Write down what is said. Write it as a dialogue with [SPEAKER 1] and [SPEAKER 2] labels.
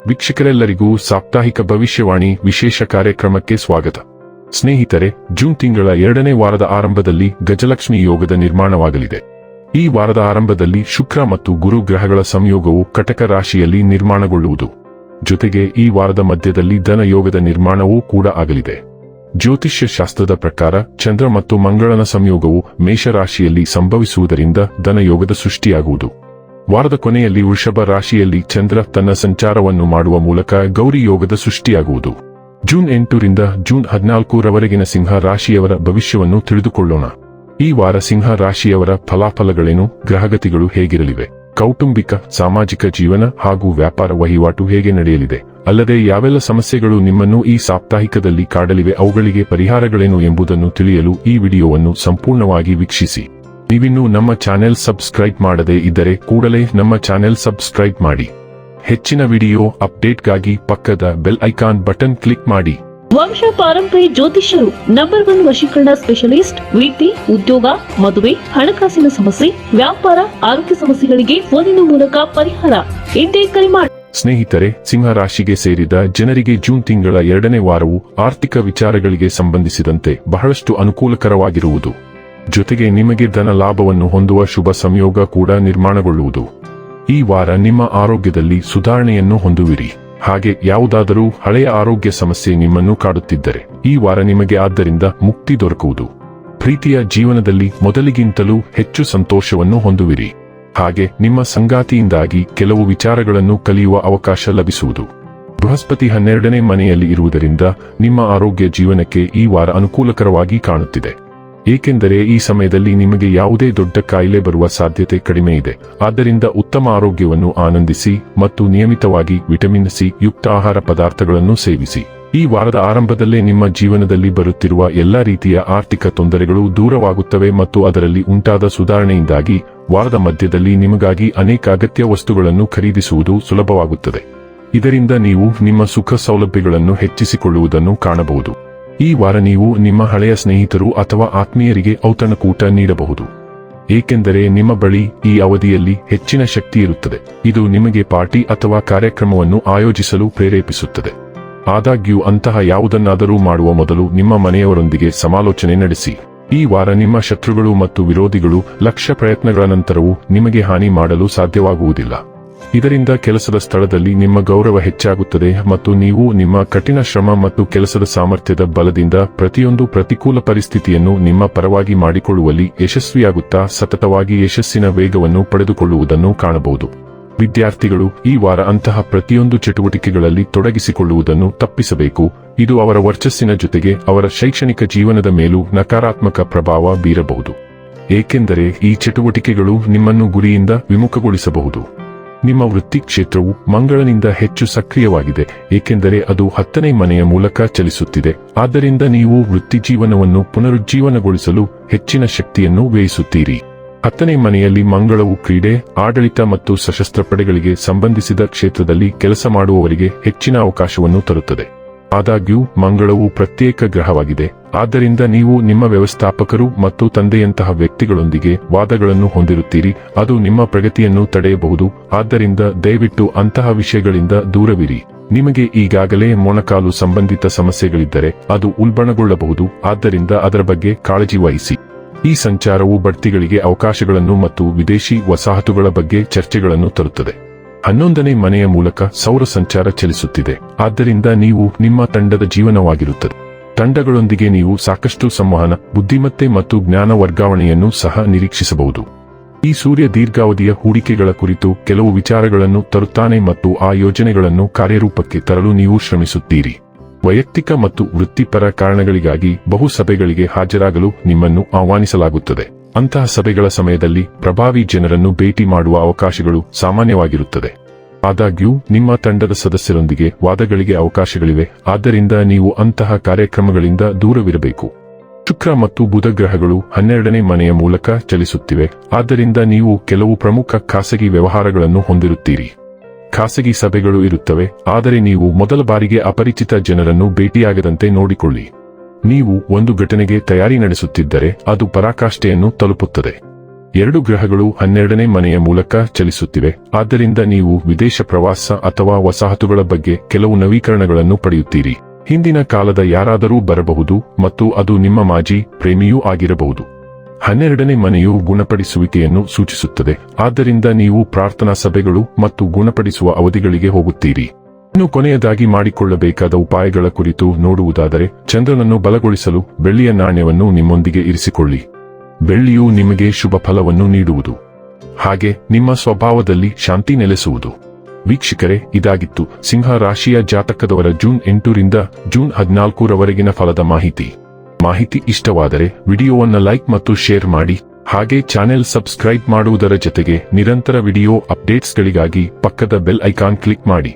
[SPEAKER 1] ವೀಕ್ಷಕರೆಲ್ಲರಿಗೂ ಸಾಪ್ತಾಹಿಕ ಭವಿಷ್ಯವಾಣಿ ವಿಶೇಷ ಕಾರ್ಯಕ್ರಮಕ್ಕೆ ಸ್ವಾಗತ. ಸ್ನೇಹಿತರೆ, ಜೂನ್ ತಿಂಗಳ 2ನೇ ವಾರದ ಆರಂಭದಲ್ಲಿ ಗಜಲಕ್ಷ್ಮಿ ಯೋಗದ ನಿರ್ಮಾಣವಾಗಲಿದೆ. ಈ ವಾರದ ಆರಂಭದಲ್ಲಿ ಶುಕ್ರ ಮತ್ತು ಗುರು ಗ್ರಹಗಳ ಸಂಯೋಗವು ಕಟಕ ರಾಶಿಯಲ್ಲಿ ನಿರ್ಮಾಣಗೊಳ್ಳುವುದು. ಜೊತೆಗೆ ಈ ವಾರದ ಮಧ್ಯದಲ್ಲಿ ಧನ ಯೋಗದ ನಿರ್ಮಾಣವೂ ಕೂಡ ಆಗಲಿದೆ. ಜ್ಯೋತಿಷ್ಯ ಶಾಸ್ತ್ರದ ಪ್ರಕಾರ ಚಂದ್ರ ಮತ್ತು ಮಂಗಳನ ಸಂಯೋಗವು ಮೇಷರಾಶಿಯಲ್ಲಿ ಸಂಭವಿಸುವುದರಿಂದ ಧನಯೋಗದ ಸೃಷ್ಟಿಯಾಗುವುದು. ವಾರದ ಕೊನೆಯಲ್ಲಿ ವೃಷಭ ರಾಶಿಯಲ್ಲಿ ಚಂದ್ರ ತನ್ನ ಸಂಚಾರವನ್ನು ಮಾಡುವ ಮೂಲಕ ಗೌರಿ ಯೋಗದ ಸೃಷ್ಟಿಯಾಗುವುದು. ಜೂನ್ 8 ರಿಂದ ಜೂನ್ 14 ರವರೆಗಿನ ಸಿಂಹ ರಾಶಿಯವರ ಭವಿಷ್ಯವನ್ನು ತಿಳಿದುಕೊಳ್ಳೋಣ. ಈ ವಾರ ಸಿಂಹ ರಾಶಿಯವರ ಫಲಾಫಲಗಳೇನು, ಗ್ರಹಗತಿಗಳು ಹೇಗಿರಲಿವೆ, ಕೌಟುಂಬಿಕ ಸಾಮಾಜಿಕ ಜೀವನ ಹಾಗೂ ವ್ಯಾಪಾರ ವಹಿವಾಟು ಹೇಗೆ ನಡೆಯಲಿದೆ, ಅಲ್ಲದೆ ಯಾವೆಲ್ಲ ಸಮಸ್ಯೆಗಳು ನಿಮ್ಮನ್ನು ಈ ಸಾಪ್ತಾಹಿಕದಲ್ಲಿ ಕಾಡಲಿವೆ, ಅವುಗಳಿಗೆ ಪರಿಹಾರಗಳೇನು ಎಂಬುದನ್ನು ತಿಳಿಯಲು ಈ ವಿಡಿಯೋವನ್ನು ಸಂಪೂರ್ಣವಾಗಿ ವೀಕ್ಷಿಸಿ. ನೀವಿನ್ನೂ ನಮ್ಮ ಚಾನೆಲ್ ಸಬ್ಸ್ಕ್ರೈಬ್ ಮಾಡದೇ ಇದ್ದರೆ ಕೂಡಲೇ ನಮ್ಮ ಚಾನೆಲ್ ಸಬ್ಸ್ಕ್ರೈಬ್ ಮಾಡಿ. ಹೆಚ್ಚಿನ ವಿಡಿಯೋ ಅಪ್ಡೇಟ್ಗಾಗಿ ಪಕ್ಕದ ಬೆಲ್ ಐಕಾನ್ ಬಟನ್ ಕ್ಲಿಕ್ ಮಾಡಿ.
[SPEAKER 2] ವಂಶ ಪಾರಂಪರ್ಯ ಜ್ಯೋತಿಷ್ಯರು ನಂಬರ್ 1 ವಶೀಕರಣ ಸ್ಪೆಷಲಿಸ್ಟ್. ವೃತ್ತಿ, ಉದ್ಯೋಗ, ಮದುವೆ, ಹಣಕಾಸಿನ ಸಮಸ್ಯೆ, ವ್ಯಾಪಾರ, ಆರೋಗ್ಯ ಸಮಸ್ಯೆಗಳಿಗೆ ಫೋನಿನ ಮೂಲಕ ಪರಿಹಾರ. ಇಂದೇ ಕರೆ ಮಾಡಿ.
[SPEAKER 1] ಸ್ನೇಹಿತರೆ, ಸಿಂಹ ರಾಶಿಗೆ ಸೇರಿದ ಜನರಿಗೆ ಜೂನ್ ತಿಂಗಳ 2ನೇ ವಾರವು ಆರ್ಥಿಕ ವಿಚಾರಗಳಿಗೆ ಸಂಬಂಧಿಸಿದಂತೆ ಬಹಳಷ್ಟು ಅನುಕೂಲಕರವಾಗಿರುವುದು. ಜೊತೆಗೆ ನಿಮಗೆ ಧನ ಲಾಭವನ್ನು ಹೊಂದುವ ಶುಭ ಸಂಯೋಗ ಕೂಡ ನಿರ್ಮಾಣಗೊಳ್ಳುವುದು. ಈ ವಾರ ನಿಮ್ಮ ಆರೋಗ್ಯದಲ್ಲಿ ಸುಧಾರಣೆಯನ್ನು ಹೊಂದುವಿರಿ. ಹಾಗೆ ಯಾವುದಾದರೂ ಹಳೆಯ ಆರೋಗ್ಯ ಸಮಸ್ಯೆ ನಿಮ್ಮನ್ನು ಕಾಡುತ್ತಿದ್ದರೆ ಈ ವಾರ ನಿಮಗೆ ಆದ್ದರಿಂದ ಮುಕ್ತಿ ದೊರಕುವುದು. ಪ್ರೀತಿಯ ಜೀವನದಲ್ಲಿ ಮೊದಲಿಗಿಂತಲೂ ಹೆಚ್ಚು ಸಂತೋಷವನ್ನು ಹೊಂದುವಿರಿ. ಹಾಗೆ ನಿಮ್ಮ ಸಂಗಾತಿಯಿಂದಾಗಿ ಕೆಲವು ವಿಚಾರಗಳನ್ನು ಕಲಿಯುವ ಅವಕಾಶ ಲಭಿಸುವುದು. ಬೃಹಸ್ಪತಿ 12ನೇ ಮನೆಯಲ್ಲಿ ಇರುವುದರಿಂದ ನಿಮ್ಮ ಆರೋಗ್ಯ ಜೀವನಕ್ಕೆ ಈ ವಾರ ಅನುಕೂಲಕರವಾಗಿ ಕಾಣುತ್ತಿದೆ. ಏಕೆಂದರೆ ಈ ಸಮಯದಲ್ಲಿ ನಿಮಗೆ ಯಾವುದೇ ದೊಡ್ಡ ಕಾಯಿಲೆ ಬರುವ ಸಾಧ್ಯತೆ ಕಡಿಮೆ ಇದೆ. ಆದ್ದರಿಂದ ಉತ್ತಮ ಆರೋಗ್ಯವನ್ನು ಆನಂದಿಸಿ ಮತ್ತು ನಿಯಮಿತವಾಗಿ ವಿಟಮಿನ್ ಸಿ ಯುಕ್ತ ಆಹಾರ ಪದಾರ್ಥಗಳನ್ನು ಸೇವಿಸಿ. ಈ ವಾರದ ಆರಂಭದಲ್ಲೇ ನಿಮ್ಮ ಜೀವನದಲ್ಲಿ ಬರುತ್ತಿರುವ ಎಲ್ಲಾ ರೀತಿಯ ಆರ್ಥಿಕ ತೊಂದರೆಗಳು ದೂರವಾಗುತ್ತವೆ ಮತ್ತು ಅದರಲ್ಲಿ ಉಂಟಾದ ಸುಧಾರಣೆಯಿಂದಾಗಿ ವಾರದ ಮಧ್ಯದಲ್ಲಿ ನಿಮಗಾಗಿ ಅನೇಕ ಅಗತ್ಯ ವಸ್ತುಗಳನ್ನು ಖರೀದಿಸುವುದು ಸುಲಭವಾಗುತ್ತದೆ. ಇದರಿಂದ ನೀವು ನಿಮ್ಮ ಸುಖ ಸೌಲಭ್ಯಗಳನ್ನು ಹೆಚ್ಚಿಸಿಕೊಳ್ಳುವುದನ್ನು ಕಾಣಬಹುದು. ಈ ವಾರ ನೀವು ನಿಮ್ಮ ಹಳೆಯ ಸ್ನೇಹಿತರು ಅಥವಾ ಆತ್ಮೀಯರಿಗೆ ಔತಣಕೂಟ ನೀಡಬಹುದು. ಏಕೆಂದರೆ ನಿಮ್ಮ ಬಳಿ ಈ ಅವಧಿಯಲ್ಲಿ ಹೆಚ್ಚಿನ ಶಕ್ತಿ ಇರುತ್ತದೆ. ಇದು ನಿಮಗೆ ಪಾರ್ಟಿ ಅಥವಾ ಕಾರ್ಯಕ್ರಮವನ್ನು ಆಯೋಜಿಸಲು ಪ್ರೇರೇಪಿಸುತ್ತದೆ. ಆದಾಗ್ಯೂ ಅಂತಹ ಯಾವುದನ್ನಾದರೂ ಮಾಡುವ ಮೊದಲು ನಿಮ್ಮ ಮನೆಯವರೊಂದಿಗೆ ಸಮಾಲೋಚನೆ ನಡೆಸಿ. ಈ ವಾರ ನಿಮ್ಮ ಶತ್ರುಗಳು ಮತ್ತು ವಿರೋಧಿಗಳು ಲಕ್ಷ ಪ್ರಯತ್ನಗಳ ನಂತರವೂ ನಿಮಗೆ ಹಾನಿ ಮಾಡಲು ಸಾಧ್ಯವಾಗುವುದಿಲ್ಲ. ಇದರಿಂದ ಕೆಲಸದ ಸ್ಥಳದಲ್ಲಿ ನಿಮ್ಮ ಗೌರವ ಹೆಚ್ಚಾಗುತ್ತದೆ ಮತ್ತು ನೀವು ನಿಮ್ಮ ಕಠಿಣ ಶ್ರಮ ಮತ್ತು ಕೆಲಸದ ಸಾಮರ್ಥ್ಯದ ಬಲದಿಂದ ಪ್ರತಿಯೊಂದು ಪ್ರತಿಕೂಲ ಪರಿಸ್ಥಿತಿಯನ್ನು ನಿಮ್ಮ ಪರವಾಗಿ ಮಾಡಿಕೊಳ್ಳುವಲ್ಲಿ ಯಶಸ್ವಿಯಾಗುತ್ತಾ ಸತತವಾಗಿ ಯಶಸ್ಸಿನ ವೇಗವನ್ನು ಪಡೆದುಕೊಳ್ಳುವುದನ್ನು ಕಾಣಬಹುದು. ವಿದ್ಯಾರ್ಥಿಗಳು ಈ ವಾರ ಅಂತಹ ಪ್ರತಿಯೊಂದು ಚಟುವಟಿಕೆಗಳಲ್ಲಿ ತೊಡಗಿಸಿಕೊಳ್ಳುವುದನ್ನು ತಪ್ಪಿಸಬೇಕು. ಇದು ಅವರ ವರ್ಚಸ್ಸಿನ ಜೊತೆಗೆ ಅವರ ಶೈಕ್ಷಣಿಕ ಜೀವನದ ಮೇಲೂ ನಕಾರಾತ್ಮಕ ಪ್ರಭಾವ ಬೀರಬಹುದು. ಏಕೆಂದರೆ ಈ ಚಟುವಟಿಕೆಗಳು ನಿಮ್ಮನ್ನು ಗುರಿಯಿಂದ ವಿಮುಖಗೊಳಿಸಬಹುದು. ನಿಮ್ಮ ವೃತ್ತಿ ಕ್ಷೇತ್ರವು ಮಂಗಳನಿಂದ ಹೆಚ್ಚು ಸಕ್ರಿಯವಾಗಿದೆ, ಏಕೆಂದರೆ ಅದು 10ನೇ ಮನೆಯ ಮೂಲಕ ಚಲಿಸುತ್ತಿದೆ. ಆದ್ದರಿಂದ ನೀವು ವೃತ್ತಿ ಜೀವನವನ್ನು ಪುನರುಜ್ಜೀವನಗೊಳಿಸಲು ಹೆಚ್ಚಿನ ಶಕ್ತಿಯನ್ನು ವ್ಯಯಿಸುತ್ತೀರಿ. 10ನೇ ಮನೆಯಲ್ಲಿ ಮಂಗಳವು ಕ್ರೀಡೆ, ಆಡಳಿತ ಮತ್ತು ಸಶಸ್ತ್ರ ಪಡೆಗಳಿಗೆ ಸಂಬಂಧಿಸಿದ ಕ್ಷೇತ್ರದಲ್ಲಿ ಕೆಲಸ ಮಾಡುವವರಿಗೆ ಹೆಚ್ಚಿನ ಅವಕಾಶವನ್ನು ತರುತ್ತದೆ. ಆದಾಗ್ಯೂ ಮಂಗಳವು ಪ್ರತ್ಯೇಕ ಗ್ರಹವಾಗಿದೆ. ಆದ್ದರಿಂದ ನೀವು ನಿಮ್ಮ ವ್ಯವಸ್ಥಾಪಕರು ಮತ್ತು ತಂದೆಯಂತಹ ವ್ಯಕ್ತಿಗಳೊಂದಿಗೆ ವಾದಗಳನ್ನು ಹೊಂದಿರುತ್ತೀರಿ. ಅದು ನಿಮ್ಮ ಪ್ರಗತಿಯನ್ನು ತಡೆಯಬಹುದು. ಆದ್ದರಿಂದ ದಯವಿಟ್ಟು ಅಂತಹ ವಿಷಯಗಳಿಂದ ದೂರವಿರಿ. ನಿಮಗೆ ಈಗಾಗಲೇ ಮೊಣಕಾಲು ಸಂಬಂಧಿತ ಸಮಸ್ಯೆಗಳಿದ್ದರೆ ಅದು ಉಲ್ಬಣಗೊಳ್ಳಬಹುದು. ಆದ್ದರಿಂದ ಅದರ ಬಗ್ಗೆ ಕಾಳಜಿ ವಹಿಸಿ. ಈ ಸಂಚಾರವು ಬಡ್ತಿಗಳಿಗೆ ಅವಕಾಶಗಳನ್ನು ಮತ್ತು ವಿದೇಶಿ ವಸಾಹತುಗಳ ಬಗ್ಗೆ ಚರ್ಚೆಗಳನ್ನು ತರುತ್ತದೆ. 11ನೇ ಮನೆಯ ಮೂಲಕ ಸೌರ ಸಂಚಾರ ಚಲಿಸುತ್ತಿದೆ. ಆದ್ದರಿಂದ ನೀವು ನಿಮ್ಮ ತಂಡದ ಜೀವನವಾಗಿರುತ್ತದೆ. ತಂಡಗಳೊಂದಿಗೆ ನೀವು ಸಾಕಷ್ಟು ಸಂವಹನ, ಬುದ್ಧಿಮತ್ತೆ ಮತ್ತು ಜ್ಞಾನ ವರ್ಗಾವಣೆಯನ್ನು ಸಹ ನಿರೀಕ್ಷಿಸಬಹುದು. ಈ ಸೂರ್ಯ ದೀರ್ಘಾವಧಿಯ ಹೂಡಿಕೆಗಳ ಕುರಿತು ಕೆಲವು ವಿಚಾರಗಳನ್ನು ತರುತ್ತಾನೆ ಮತ್ತು ಆ ಯೋಜನೆಗಳನ್ನು ಕಾರ್ಯರೂಪಕ್ಕೆ ತರಲು ನೀವು ಶ್ರಮಿಸುತ್ತೀರಿ. ವೈಯಕ್ತಿಕ ಮತ್ತು ವೃತ್ತಿಪರ ಕಾರಣಗಳಿಗಾಗಿ ಬಹು ಸಭೆಗಳಿಗೆ ಹಾಜರಾಗಲು ನಿಮ್ಮನ್ನು ಆಹ್ವಾನಿಸಲಾಗುತ್ತದೆ. ಅಂತಹ ಸಭೆಗಳ ಸಮಯದಲ್ಲಿ ಪ್ರಭಾವಿ ಜನರನ್ನು ಭೇಟಿ ಮಾಡುವ ಅವಕಾಶಗಳು ಸಾಮಾನ್ಯವಾಗಿರುತ್ತದೆ. ಆದಾಗ್ಯೂ ನಿಮ್ಮ ತಂಡದ ಸದಸ್ಯರೊಂದಿಗೆ ವಾದಗಳಿಗೆ ಅವಕಾಶಗಳಿವೆ. ಆದ್ದರಿಂದ ನೀವು ಅಂತಹ ಕಾರ್ಯಕ್ರಮಗಳಿಂದ ದೂರವಿರಬೇಕು. ಶುಕ್ರ ಮತ್ತು ಬುಧ ಗ್ರಹಗಳು 12ನೇ ಮನೆಯ ಮೂಲಕ ಚಲಿಸುತ್ತಿವೆ. ಆದ್ದರಿಂದ ನೀವು ಕೆಲವು ಪ್ರಮುಖ ಖಾಸಗಿ ವ್ಯವಹಾರಗಳನ್ನು ಹೊಂದಿರುತ್ತೀರಿ. ಖಾಸಗಿ ಸಭೆಗಳು ಇರುತ್ತವೆ, ಆದರೆ ನೀವು ಮೊದಲ ಬಾರಿಗೆ ಅಪರಿಚಿತ ಜನರನ್ನು ಭೇಟಿಯಾಗದಂತೆ ನೋಡಿಕೊಳ್ಳಿ. ನೀವು ಒಂದು ಘಟನೆಗೆ ತಯಾರಿ ನಡೆಸುತ್ತಿದ್ದರೆ ಅದು ಪರಾಕಾಷ್ಠೆಯನ್ನು ತಲುಪುತ್ತದೆ. 2 ಗ್ರಹಗಳು 12ನೇ ಮನೆಯ ಮೂಲಕ ಚಲಿಸುತ್ತಿವೆ. ಆದ್ದರಿಂದ ನೀವು ವಿದೇಶ ಪ್ರವಾಸ ಅಥವಾ ವಸಾಹತುಗಳ ಬಗ್ಗೆ ಕೆಲವು ನವೀಕರಣಗಳನ್ನು ಪಡೆಯುತ್ತೀರಿ. ಹಿಂದಿನ ಕಾಲದ ಯಾರಾದರೂ ಬರಬಹುದು ಮತ್ತು ಅದು ನಿಮ್ಮ ಮಾಜಿ ಪ್ರೇಮಿಯೂ ಆಗಿರಬಹುದು. 12ನೇ ಮನೆಯು ಗುಣಪಡಿಸುವಿಕೆಯನ್ನು ಸೂಚಿಸುತ್ತದೆ. ಆದ್ದರಿಂದ ನೀವು ಪ್ರಾರ್ಥನಾ ಸಭೆಗಳು ಮತ್ತು ಗುಣಪಡಿಸುವ ಅವಧಿಗಳಿಗೆ ಹೋಗುತ್ತೀರಿ. ಇನ್ನು ಕೊನೆಯದಾಗಿ ಮಾಡಿಕೊಳ್ಳಬೇಕಾದ ಉಪಾಯಗಳ ಕುರಿತು ನೋಡುವುದಾದರೆ, ಚಂದ್ರನನ್ನು ಬಲಗೊಳಿಸಲು ಬೆಳ್ಳಿಯ ನಾಣ್ಯವನ್ನು ನಿಮ್ಮೊಂದಿಗೆ ಇರಿಸಿಕೊಳ್ಳಿ. ಬೆಳ್ಳಿಯು ನಿಮಗೆ ಶುಭ ಫಲವನ್ನು ನೀಡುವುದು, ಹಾಗೆ ನಿಮ್ಮ ಸ್ವಭಾವದಲ್ಲಿ ಶಾಂತಿ ನೆಲೆಸುವುದು. ವೀಕ್ಷಕರೇ, ಇದಾಗಿತ್ತು ಸಿಂಹ ರಾಶಿಯ ಜಾತಕದವರ ಜೂನ್ 8 ರಿಂದ ಜೂನ್ 14 ರವರೆಗಿನ ಫಲದ ಮಾಹಿತಿ ಇಷ್ಟವಾದರೆ ವಿಡಿಯೋವನ್ನು ಲೈಕ್ ಮತ್ತು ಶೇರ್ ಮಾಡಿ. ಹಾಗೆ ಚಾನೆಲ್ ಸಬ್ಸ್ಕ್ರೈಬ್ ಮಾಡುವುದರ ಜೊತೆಗೆ ನಿರಂತರ ವಿಡಿಯೋ ಅಪ್ಡೇಟ್ಸ್ಗಳಿಗಾಗಿ ಪಕ್ಕದ ಬೆಲ್ ಐಕಾನ್ ಕ್ಲಿಕ್ ಮಾಡಿ.